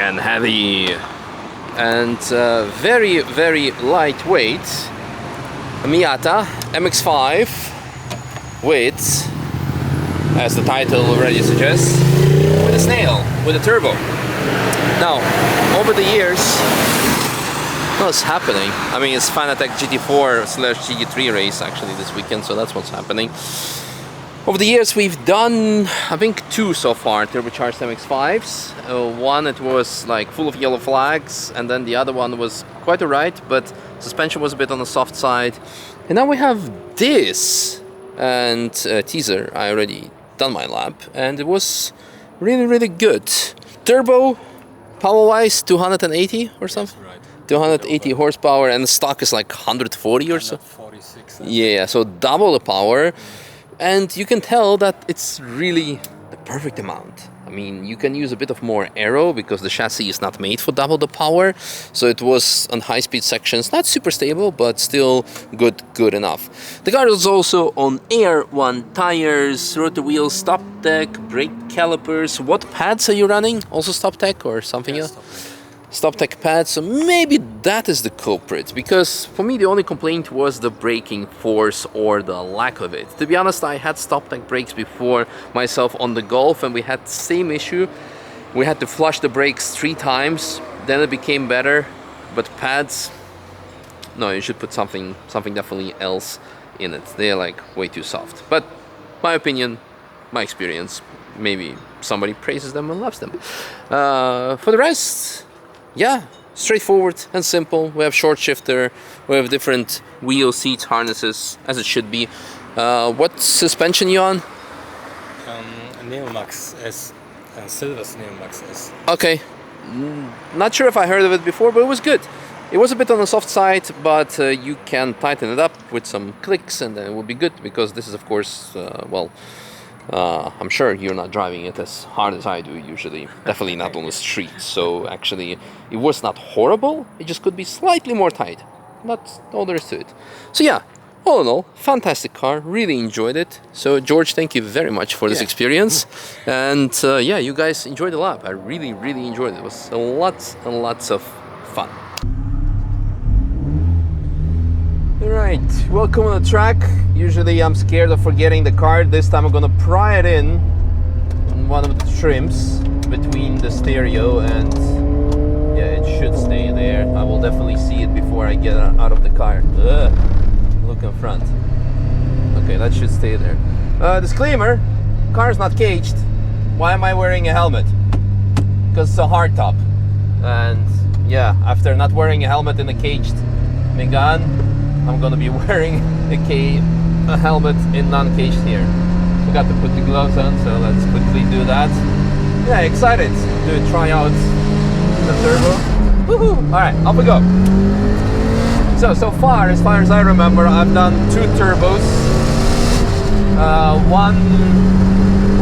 and heavy and very, very lightweight Miata MX-5 with, as the title already suggests, with a snail, with a turbo. Now, over the years, what's happening? I mean, it's Fanatec GT4/GT3 race actually this weekend, so that's what's happening. Over the years, we've done, I think, 2 so far, turbocharged MX-5s. One, it was like full of yellow flags, and then the other one was quite alright, but suspension was a bit on the soft side. And now we have this, and teaser, I already done my lap, and it was really, really good. Turbo, power-wise, 280 or something? Yes, right. 280 horsepower, and the stock is like 140 or so. 146. Yeah, so double the power. And you can tell that it's really the perfect amount. I mean, you can use a bit of more aero because the chassis is not made for double the power. So it was on high-speed sections, not super stable, but still good enough. The car is also on Air 1 tires, rotor wheels, stop tech, brake calipers. What pads are you running? Also stop tech or something else? Stop tech pads, so maybe that is the culprit, because for me the only complaint was the braking force or the lack of it. To be honest, I had stop tech brakes before myself on the Golf, and we had the same issue. We had to flush the brakes 3 times, then it became better, but pads, no, you should put something definitely else in it. They're like way too soft. But my opinion, my experience, maybe somebody praises them and loves them. For the rest, yeah, straightforward and simple. We have short shifter, we have different wheel seats, harnesses, as it should be. What suspension you on? Neomax S, Silver's Neomax S. Okay, not sure if I heard of it before, but it was good. It was a bit on the soft side, but you can tighten it up with some clicks and then it will be good, because this is of course, I'm sure you're not driving it as hard as I do usually. Definitely not on the street. So actually, it was not horrible. It just could be slightly more tight. That's all there is to it. So yeah, all in all, fantastic car. Really enjoyed it. So George, thank you very much for this experience. And yeah, you guys enjoyed the lap. I really, really enjoyed it. It was lots and lots of fun. Alright, welcome on the track. Usually I'm scared of forgetting the card. This time I'm gonna pry it in on one of the trims between the stereo, and yeah, it should stay there. I will definitely see it before I get out of the car. Look in front. Okay, that should stay there. Disclaimer, car's not caged. Why am I wearing a helmet? Because it's a hard top. And yeah, after not wearing a helmet in a caged Megane, I'm gonna be wearing a helmet in non-caged here. Forgot to put the gloves on, so let's quickly do that. Yeah, excited to try out the turbo. Woohoo! Alright, up we go. So far as I remember, I've done 2 turbos. One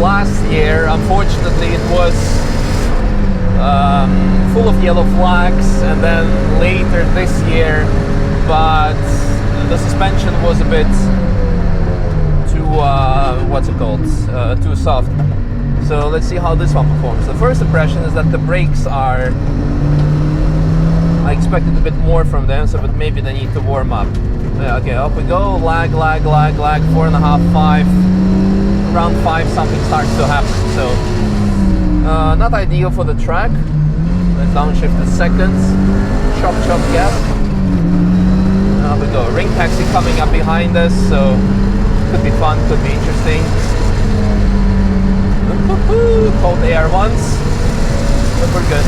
last year, unfortunately it was full of yellow flags, and then later this year, but the suspension was a bit too, too soft. So let's see how this one performs. The first impression is that the brakes are, I expected a bit more from them, so but maybe they need to warm up. Yeah, okay, up we go, lag, 4.5, 5, around 5 something starts to happen. So not ideal for the track. Let's downshift the seconds, chop gap. Up we go, ring taxi coming up behind us, so could be fun, could be interesting. Cold air once, but we're good.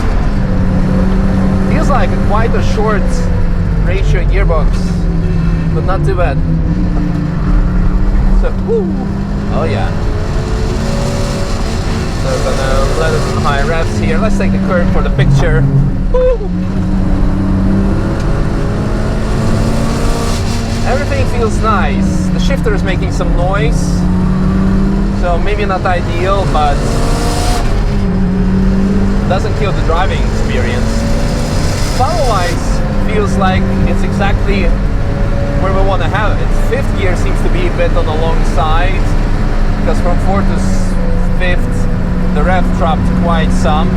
Feels like quite a short ratio gearbox, but not too bad. So, oh yeah. So we're gonna let it in high revs here. Let's take the curve for the picture. Everything feels nice. The shifter is making some noise, so maybe not ideal, but doesn't kill the driving experience. Power-wise, feels like it's exactly where we want to have it. 5th gear seems to be a bit on the long side, because from 4th to 5th the rev dropped quite some.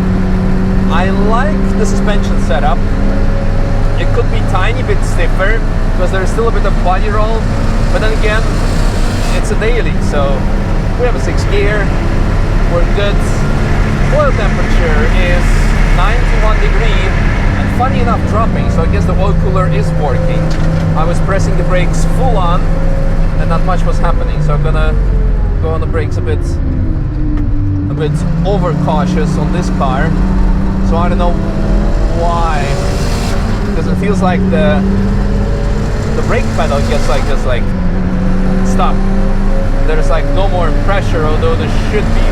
I like the suspension setup. It could be tiny bit stiffer because there is still a bit of body roll, but then again, it's a daily, so we have a 6 gear, we're good. Oil temperature is 91 degrees, and funny enough dropping, so I guess the oil cooler is working. I was pressing the brakes full on, and not much was happening, so I'm gonna go on the brakes a bit over cautious on this car. So I don't know why, because it feels like the brake pedal gets like just like stuck. There's like no more pressure, although there should be.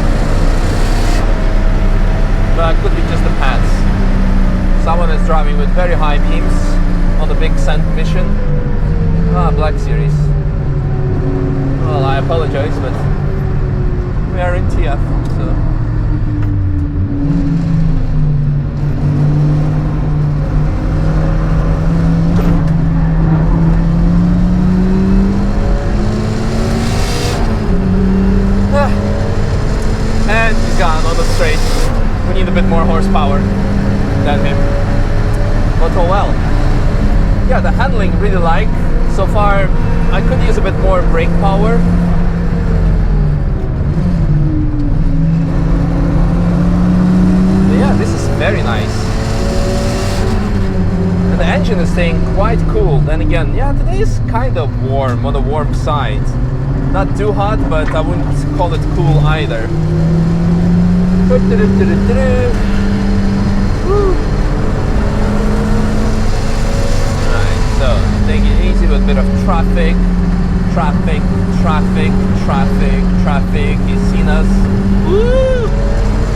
But it could be just the pads. Someone is driving with very high beams on the big Scent Mission. Black Series. Well, I apologize, but we are in TF, so. And he's gone on the straight. We need a bit more horsepower than him. But oh well. Yeah, the handling really like. So far, I could use a bit more brake power. But yeah, this is very nice. And the engine is staying quite cool. Then again, yeah, today is kind of warm, on the warm side. Not too hot, but I wouldn't call it cool either. Alright, so take it easy with a bit of traffic. Traffic. He's seen us. Woo!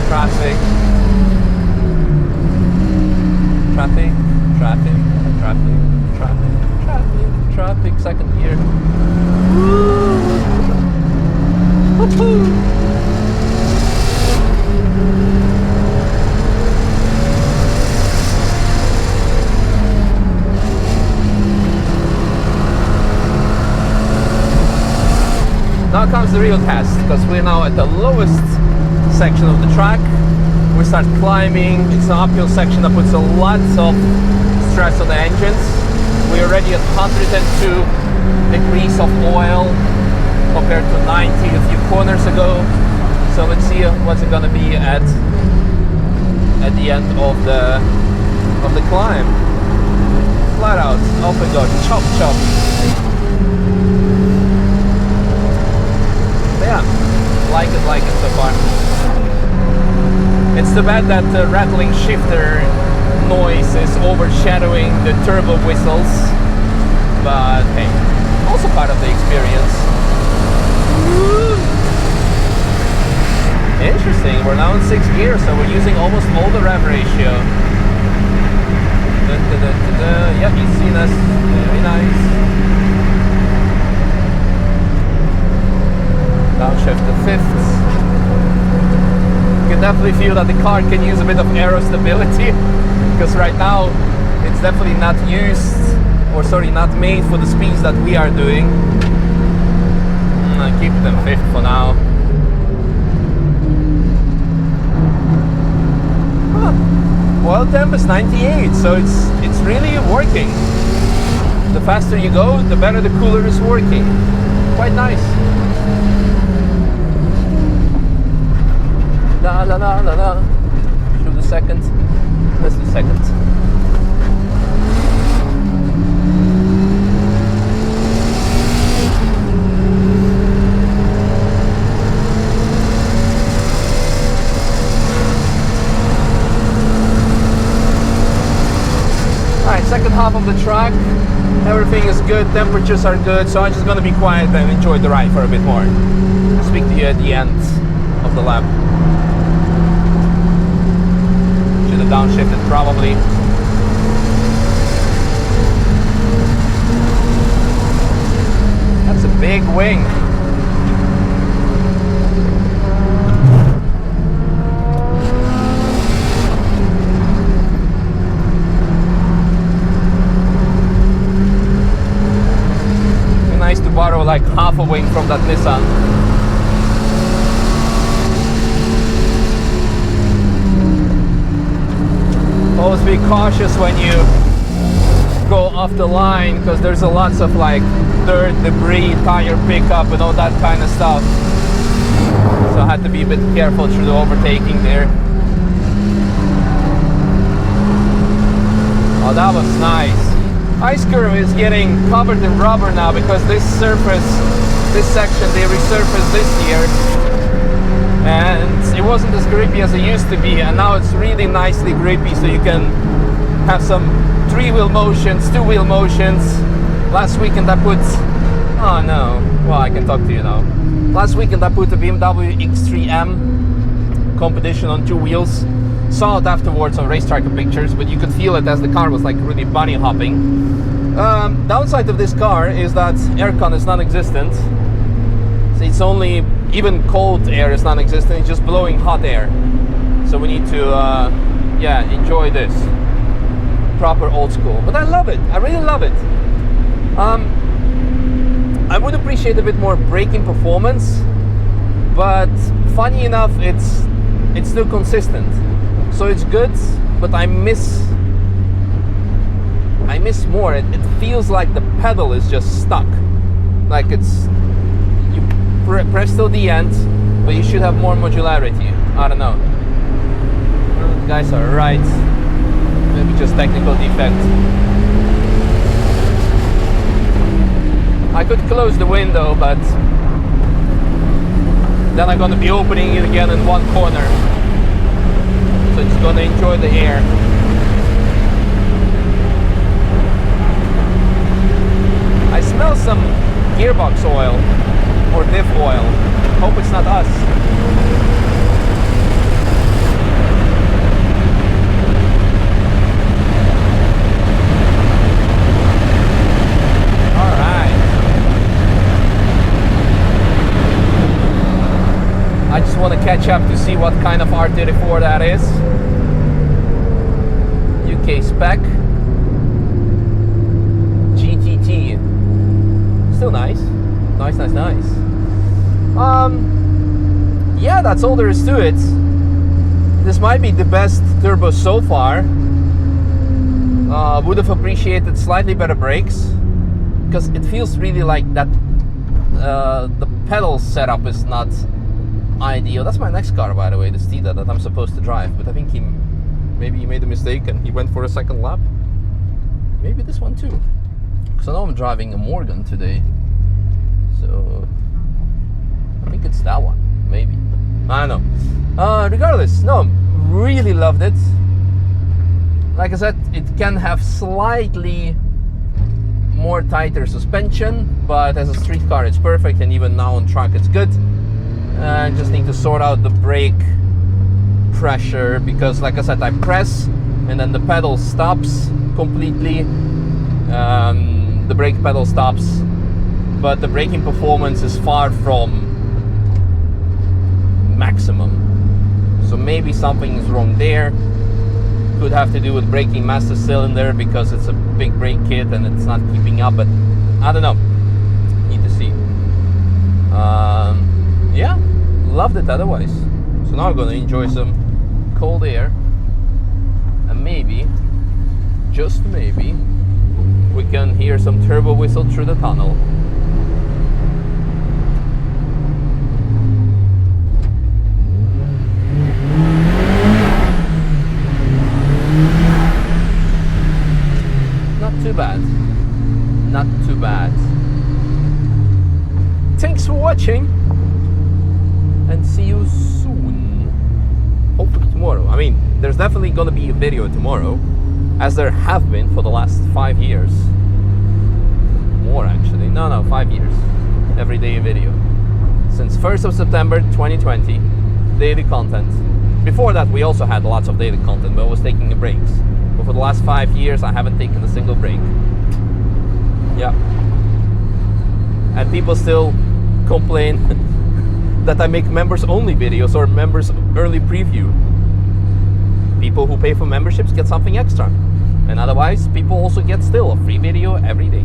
Traffic. Second gear. Woo! Woo-hoo! Now comes the real test, because we're now at the lowest section of the track. We start climbing. It's an uphill section that puts a lot of stress on the engines. We're already at 102 degrees of oil compared to 90 a few corners ago. So let's see what's it gonna be at the end of the climb. Flat out, off we go, chop chop. But yeah, like it so far. It's too bad that the rattling shifter noise is overshadowing the turbo whistles, but hey, also part of the experience. Interesting, we're now in 6th gear, so we're using almost all the rev ratio. Yep, you've seen us, very nice. Downshift to 5th. You can definitely feel that the car can use a bit of aero stability, because right now it's definitely not used, or sorry, not made for the speeds that we are doing. I keep them 5th for now. Oil temp is 98, so it's really working. The faster you go, the better the cooler is working. Quite nice. La la la la la. Shoot the second. Let's do second. Alright, second half of the track. Everything is good, temperatures are good, so I'm just gonna be quiet and enjoy the ride for a bit more. I'll speak to you at the end of the lap. Should have downshifted probably. That's a big wing. Nice to borrow like half a wing from that Nissan. always be cautious when you go off the line, because there's a lots of like dirt, debris, tire pickup and all that kind of stuff. So I had to be a bit careful through the overtaking there. Oh, that was nice. Ice curve is getting covered in rubber now because this surface, this section, they resurfaced this year. And it wasn't as grippy as it used to be, and now it's really nicely grippy, so you can have some 3-wheel motions, 2-wheel motions. Last weekend I put, oh no, well, I can talk to you now. Last weekend I put the BMW X3M competition on 2 wheels. Saw it afterwards on racetrack pictures, but you could feel it as the car was like really bunny hopping. Downside of this car is that aircon is non-existent. So it's only, even cold air is non-existent, it's just blowing hot air. So we need to, yeah, enjoy this. Proper old school. But I love it, I really love it. I would appreciate a bit more braking performance, but funny enough, it's still consistent. So it's good, but I miss more. It feels like the pedal is just stuck. Like it's, you press till the end, but you should have more modularity. I don't know. The guys are right. Maybe just technical defect. I could close the window, but then I'm gonna be opening it again in one corner. So it's gonna enjoy the air. I smell some gearbox oil or diff oil. Hope it's not us. I just want to catch up to see what kind of R34 that is. UK spec. GTT. Still nice. Nice. Yeah, that's all there is to it. This might be the best turbo so far. Would have appreciated slightly better brakes, because it feels really like that the pedal setup is not ideal. That's my next car, by the way, the Steeda that I'm supposed to drive, but I think maybe he made a mistake and he went for a second lap. Maybe this one too, because I know I'm driving a Morgan today, so I think it's that one, maybe. I don't know. Regardless, no, really loved it. Like I said, it can have slightly more tighter suspension, but as a street car it's perfect, and even now on track it's good. I just need to sort out the brake pressure, because like I said, I press and then the pedal stops completely. The brake pedal stops, but the braking performance is far from maximum. So maybe something is wrong there. Could have to do with braking master cylinder, because it's a big brake kit and it's not keeping up, but I don't know. Need to see. Yeah, loved it otherwise. So now I'm gonna enjoy some cold air, and maybe, just maybe, we can hear some turbo whistle through the tunnel. Not too bad. Not too bad. Thanks for watching, and see you soon. Hopefully tomorrow. I mean, there's definitely gonna be a video tomorrow, as there have been for the last 5 years. More actually. No, 5 years. Every day a video. Since 1st of September 2020, daily content. Before that we also had lots of daily content, but I was taking breaks. But for the last 5 years I haven't taken a single break. Yeah. And people still complain that I make members only videos or members early preview. People who pay for memberships get something extra, and otherwise people also get still a free video every day.